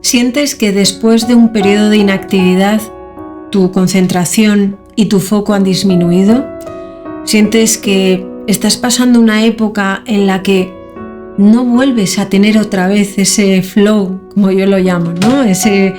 ¿Sientes que después de un periodo de inactividad tu concentración y tu foco han disminuido? ¿Sientes que estás pasando una época en la que no vuelves a tener otra vez ese flow, como yo lo llamo, ¿no? Ese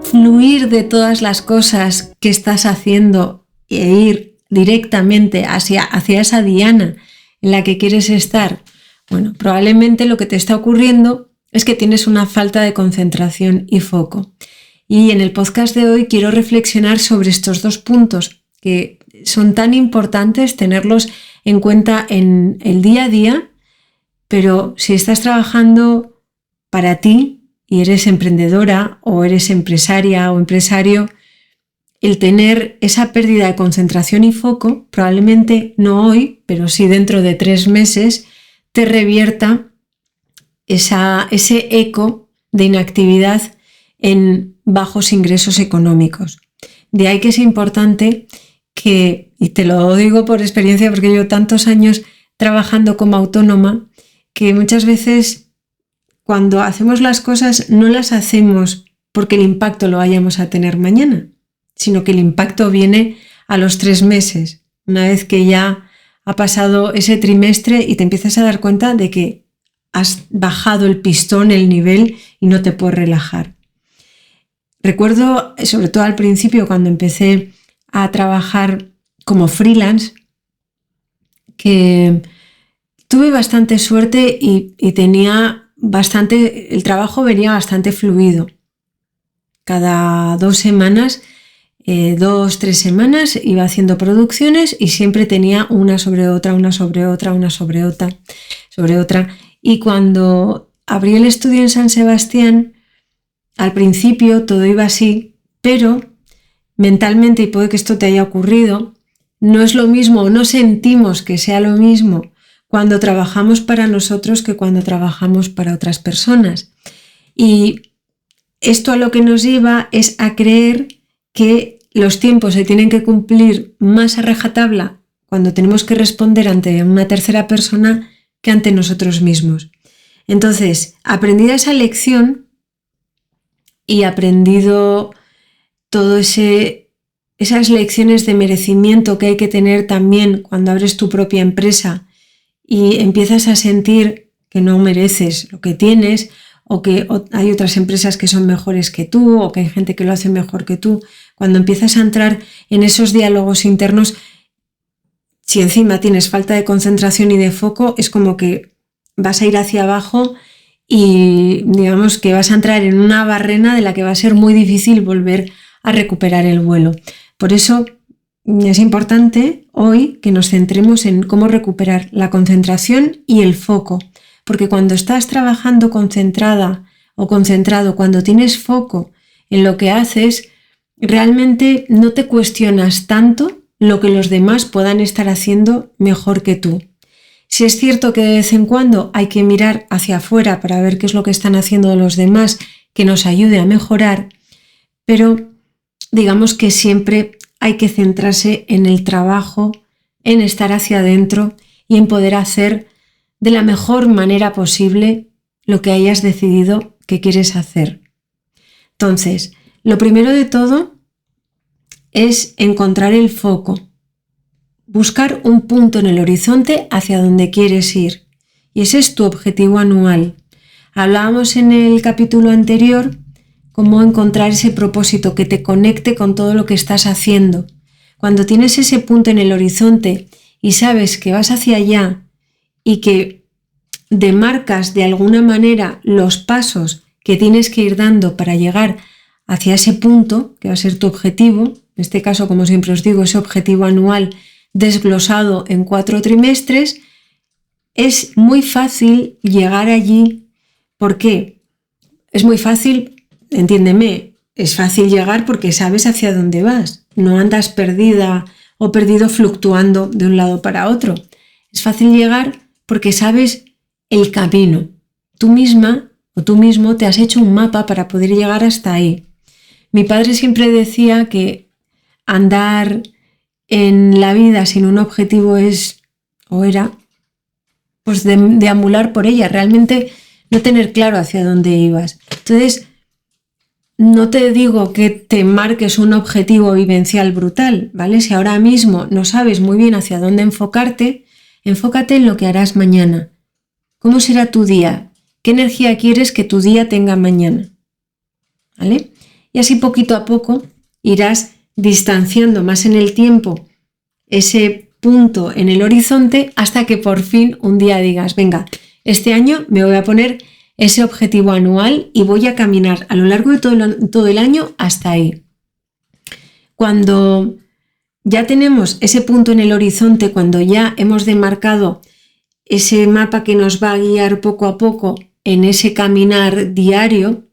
fluir de todas las cosas que estás haciendo e ir directamente hacia esa diana en la que quieres estar? Bueno, probablemente lo que te está ocurriendo es que tienes una falta de concentración y foco. Y en el podcast de hoy quiero reflexionar sobre estos dos puntos que son tan importantes tenerlos en cuenta en el día a día, pero si estás trabajando para ti y eres emprendedora o eres empresaria o empresario, el tener esa pérdida de concentración y foco, probablemente no hoy, pero sí dentro de 3 meses, te revierta ese eco de inactividad en bajos ingresos económicos. De ahí que es importante que, y te lo digo por experiencia porque llevo tantos años trabajando como autónoma, que muchas veces cuando hacemos las cosas no las hacemos porque el impacto lo vayamos a tener mañana, sino que el impacto viene a los 3 meses, una vez que ya ha pasado ese trimestre y te empiezas a dar cuenta de que has bajado el pistón, el nivel y no te puedes relajar. Recuerdo, sobre todo al principio, cuando empecé a trabajar como freelance, que tuve bastante suerte y tenía bastante, el trabajo venía bastante fluido. Cada 2 semanas, 2, 3 semanas iba haciendo producciones y siempre tenía una sobre otra, una sobre otra, una sobre otra, sobre otra. Y cuando abrí el estudio en San Sebastián, al principio todo iba así, pero mentalmente, y puede que esto te haya ocurrido, no es lo mismo, no sentimos que sea lo mismo cuando trabajamos para nosotros que cuando trabajamos para otras personas. Y esto a lo que nos lleva es a creer que los tiempos se tienen que cumplir más a rajatabla cuando tenemos que responder ante una tercera persona que ante nosotros mismos. Entonces, aprendida esa lección y aprendido todas esas lecciones de merecimiento que hay que tener también cuando abres tu propia empresa y empiezas a sentir que no mereces lo que tienes o que hay otras empresas que son mejores que tú o que hay gente que lo hace mejor que tú, cuando empiezas a entrar en esos diálogos internos, si encima tienes falta de concentración y de foco, es como que vas a ir hacia abajo y digamos que vas a entrar en una barrena de la que va a ser muy difícil volver a recuperar el vuelo. Por eso es importante hoy que nos centremos en cómo recuperar la concentración y el foco, porque cuando estás trabajando concentrada o concentrado, cuando tienes foco en lo que haces, realmente no te cuestionas tanto lo que los demás puedan estar haciendo mejor que tú. Si es cierto que de vez en cuando hay que mirar hacia afuera para ver qué es lo que están haciendo los demás que nos ayude a mejorar, pero digamos que siempre hay que centrarse en el trabajo, en estar hacia adentro y en poder hacer de la mejor manera posible lo que hayas decidido que quieres hacer. Entonces, lo primero de todo es encontrar el foco, buscar un punto en el horizonte hacia donde quieres ir. Y ese es tu objetivo anual. Hablábamos en el capítulo anterior cómo encontrar ese propósito que te conecte con todo lo que estás haciendo. Cuando tienes ese punto en el horizonte y sabes que vas hacia allá y que demarcas de alguna manera los pasos que tienes que ir dando para llegar hacia ese punto, que va a ser tu objetivo, en este caso, como siempre os digo, ese objetivo anual desglosado en 4 trimestres, es muy fácil llegar allí. ¿Por qué? Es muy fácil, entiéndeme, es fácil llegar porque sabes hacia dónde vas, no andas perdida o perdido fluctuando de un lado para otro. Es fácil llegar porque sabes el camino. Tú misma o tú mismo te has hecho un mapa para poder llegar hasta ahí. Mi padre siempre decía que andar en la vida sin un objetivo es, o era, pues deambular por ella. Realmente no tener claro hacia dónde ibas. Entonces, no te digo que te marques un objetivo vivencial brutal, ¿vale? Si ahora mismo no sabes muy bien hacia dónde enfocarte, enfócate en lo que harás mañana. ¿Cómo será tu día? ¿Qué energía quieres que tu día tenga mañana? ¿Vale? Y así poquito a poco irás distanciando más en el tiempo ese punto en el horizonte hasta que por fin un día digas, venga, este año me voy a poner ese objetivo anual y voy a caminar a lo largo de todo el año hasta ahí. Cuando ya tenemos ese punto en el horizonte, cuando ya hemos demarcado ese mapa que nos va a guiar poco a poco en ese caminar diario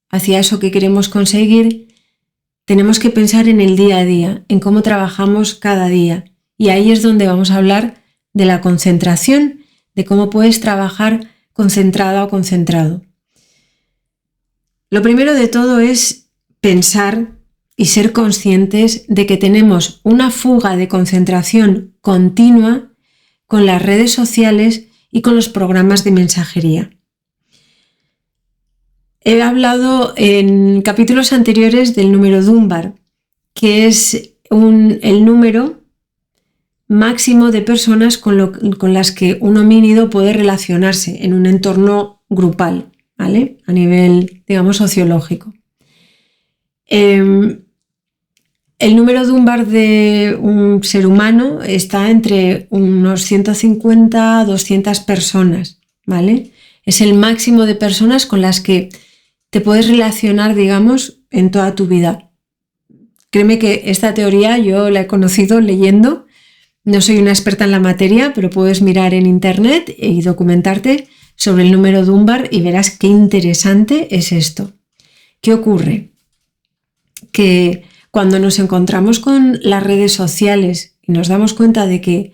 hacia eso que queremos conseguir, tenemos que pensar en el día a día, en cómo trabajamos cada día. Y ahí es donde vamos a hablar de la concentración, de cómo puedes trabajar concentrada o concentrado. Lo primero de todo es pensar y ser conscientes de que tenemos una fuga de concentración continua con las redes sociales y con los programas de mensajería. He hablado en capítulos anteriores del número Dunbar, que es el número máximo de personas con las que un homínido puede relacionarse en un entorno grupal, ¿vale? A nivel, digamos, sociológico. El número Dunbar de un ser humano está entre unos 150 a 200 personas, ¿vale? Es el máximo de personas con las que te puedes relacionar, digamos, en toda tu vida. Créeme que esta teoría yo la he conocido leyendo. No soy una experta en la materia, pero puedes mirar en internet y documentarte sobre el número Dunbar y verás qué interesante es esto. ¿Qué ocurre? Que cuando nos encontramos con las redes sociales y nos damos cuenta de que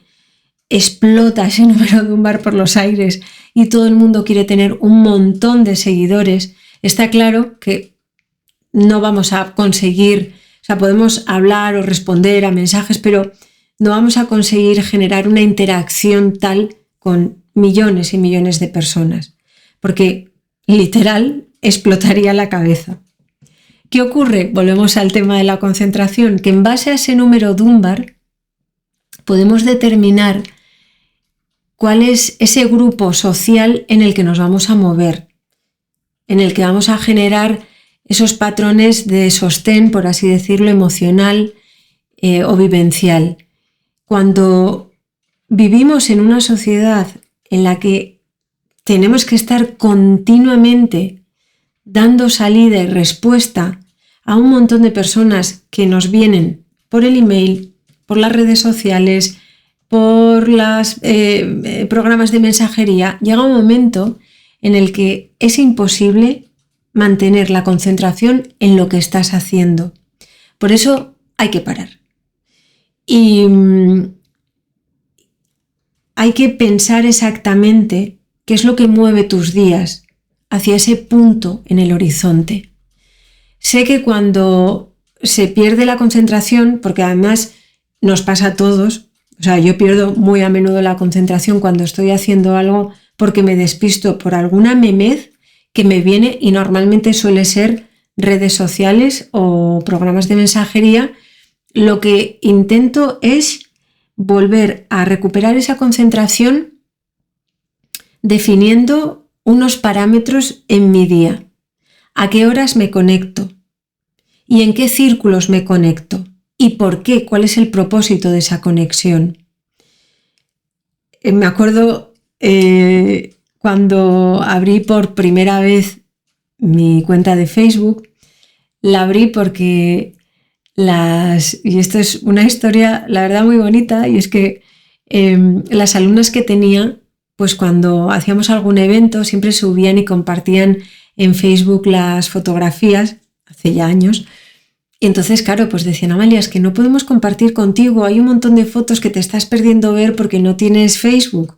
explota ese número Dunbar por los aires y todo el mundo quiere tener un montón de seguidores, está claro que no vamos a conseguir, o sea, podemos hablar o responder a mensajes, pero no vamos a conseguir generar una interacción tal con millones y millones de personas, porque literal explotaría la cabeza. ¿Qué ocurre? Volvemos al tema de la concentración, que en base a ese número Dunbar podemos determinar cuál es ese grupo social en el que nos vamos a mover, en el que vamos a generar esos patrones de sostén, por así decirlo, emocional o vivencial. Cuando vivimos en una sociedad en la que tenemos que estar continuamente dando salida y respuesta a un montón de personas que nos vienen por el email, por las redes sociales, por los programas de mensajería, llega un momento en el que es imposible mantener la concentración en lo que estás haciendo. Por eso hay que parar. Y hay que pensar exactamente qué es lo que mueve tus días hacia ese punto en el horizonte. Sé que cuando se pierde la concentración, porque además nos pasa a todos, o sea, yo pierdo muy a menudo la concentración cuando estoy haciendo algo porque me despisto por alguna memez que me viene y normalmente suele ser redes sociales o programas de mensajería. Lo que intento es volver a recuperar esa concentración definiendo unos parámetros en mi día. ¿A qué horas me conecto? ¿Y en qué círculos me conecto? ¿Y por qué? ¿Cuál es el propósito de esa conexión? Me acuerdo cuando abrí por primera vez mi cuenta de Facebook, la abrí porque y esto es una historia, la verdad, muy bonita, y es que las alumnas que tenía, pues cuando hacíamos algún evento siempre subían y compartían en Facebook las fotografías, hace ya años, y entonces, claro, pues decían, Amalia, es que no podemos compartir contigo, hay un montón de fotos que te estás perdiendo ver porque no tienes Facebook.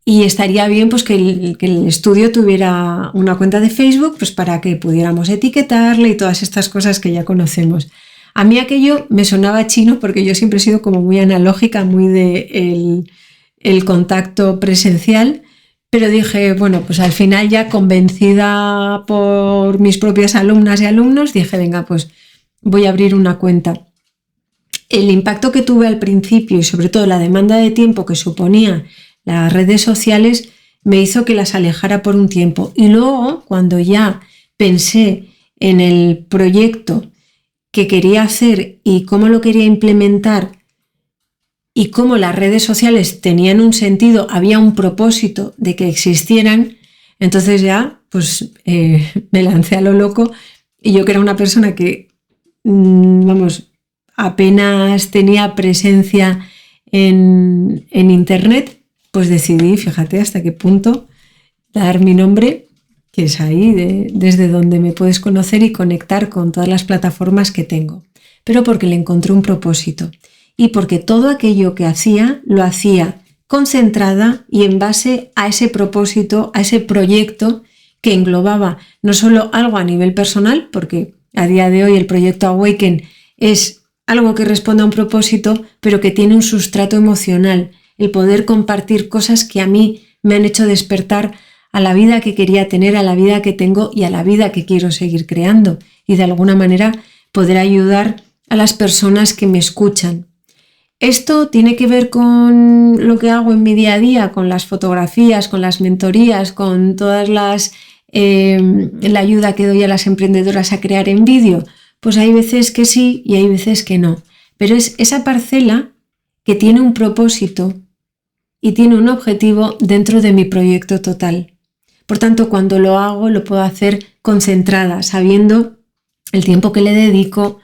Y estaría bien pues que el estudio tuviera una cuenta de Facebook pues para que pudiéramos etiquetarle y todas estas cosas que ya conocemos. A mí aquello me sonaba chino porque yo siempre he sido como muy analógica, muy de el contacto presencial, Pero dije, bueno, pues al final ya convencida por mis propias alumnas y alumnos, dije, venga, pues voy a abrir una cuenta. El impacto que tuve al principio y sobre todo la demanda de tiempo que suponía las redes sociales me hizo que las alejara por un tiempo. Y luego, cuando ya pensé en el proyecto que quería hacer y cómo lo quería implementar y cómo las redes sociales tenían un sentido, había un propósito de que existieran, entonces ya pues me lancé a lo loco. Y yo, que era una persona que, apenas tenía presencia en internet, pues decidí, fíjate hasta qué punto, dar mi nombre, que es ahí desde donde me puedes conocer y conectar con todas las plataformas que tengo, pero porque le encontré un propósito y porque todo aquello que hacía lo hacía concentrada y en base a ese propósito, a ese proyecto que englobaba no solo algo a nivel personal, porque a día de hoy el proyecto Awaken es algo que responde a un propósito, pero que tiene un sustrato emocional, el poder compartir cosas que a mí me han hecho despertar a la vida que quería tener, a la vida que tengo y a la vida que quiero seguir creando, y de alguna manera poder ayudar a las personas que me escuchan. Esto tiene que ver con lo que hago en mi día a día, con las fotografías, con las mentorías, con todas la ayuda que doy a las emprendedoras a crear en vídeo. Pues hay veces que sí y hay veces que no. Pero es esa parcela que tiene un propósito y tiene un objetivo dentro de mi proyecto total. Por tanto, cuando lo hago, lo puedo hacer concentrada, sabiendo el tiempo que le dedico,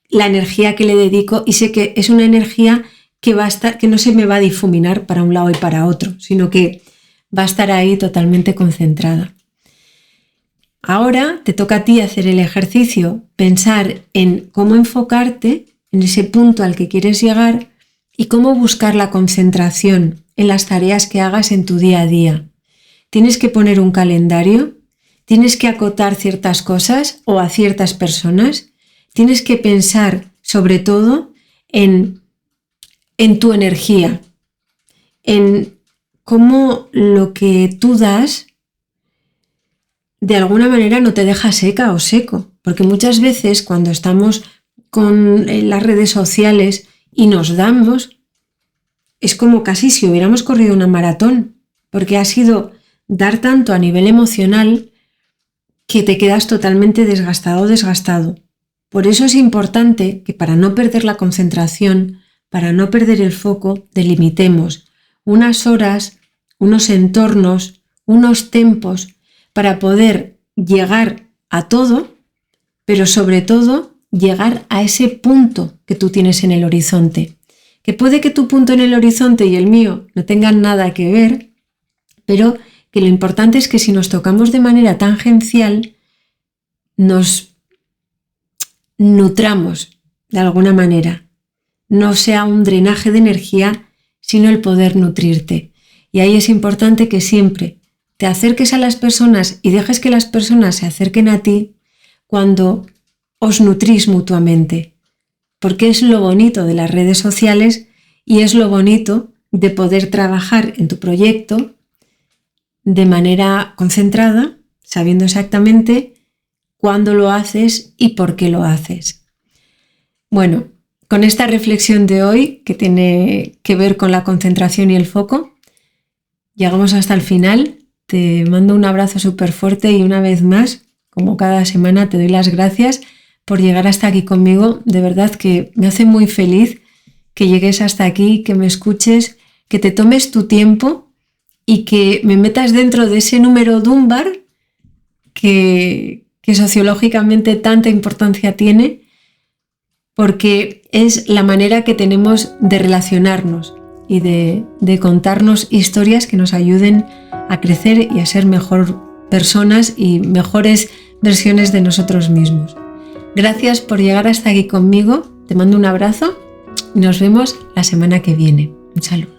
la energía que le dedico, y sé que es una energía que va a estar, que no se me va a difuminar para un lado y para otro, sino que va a estar ahí totalmente concentrada. Ahora te toca a ti hacer el ejercicio, pensar en cómo enfocarte en ese punto al que quieres llegar y cómo buscar la concentración en las tareas que hagas en tu día a día. Tienes que poner un calendario, tienes que acotar ciertas cosas o a ciertas personas, tienes que pensar sobre todo en tu energía, en cómo lo que tú das de alguna manera no te deja seca o seco, porque muchas veces cuando estamos con las redes sociales y nos damos, es como casi si hubiéramos corrido una maratón, porque ha sido dar tanto a nivel emocional que te quedas totalmente desgastado o desgastado. Por eso es importante que, para no perder la concentración, para no perder el foco, delimitemos unas horas, unos entornos, unos tiempos para poder llegar a todo, pero sobre todo llegar a ese punto que tú tienes en el horizonte. Que puede que tu punto en el horizonte y el mío no tengan nada que ver, pero que lo importante es que si nos tocamos de manera tangencial, nos nutramos de alguna manera. No sea un drenaje de energía, sino el poder nutrirte. Y ahí es importante que siempre te acerques a las personas y dejes que las personas se acerquen a ti cuando os nutrís mutuamente. Porque es lo bonito de las redes sociales y es lo bonito de poder trabajar en tu proyecto de manera concentrada, sabiendo exactamente cuándo lo haces y por qué lo haces. Bueno, con esta reflexión de hoy, que tiene que ver con la concentración y el foco, llegamos hasta el final. Te mando un abrazo súper fuerte y una vez más, como cada semana, te doy las gracias por llegar hasta aquí conmigo. De verdad que me hace muy feliz que llegues hasta aquí, que me escuches, que te tomes tu tiempo y que me metas dentro de ese número Dunbar que sociológicamente tanta importancia tiene, porque es la manera que tenemos de relacionarnos y de contarnos historias que nos ayuden a crecer y a ser mejor personas y mejores versiones de nosotros mismos. Gracias por llegar hasta aquí conmigo, te mando un abrazo y nos vemos la semana que viene. Un saludo.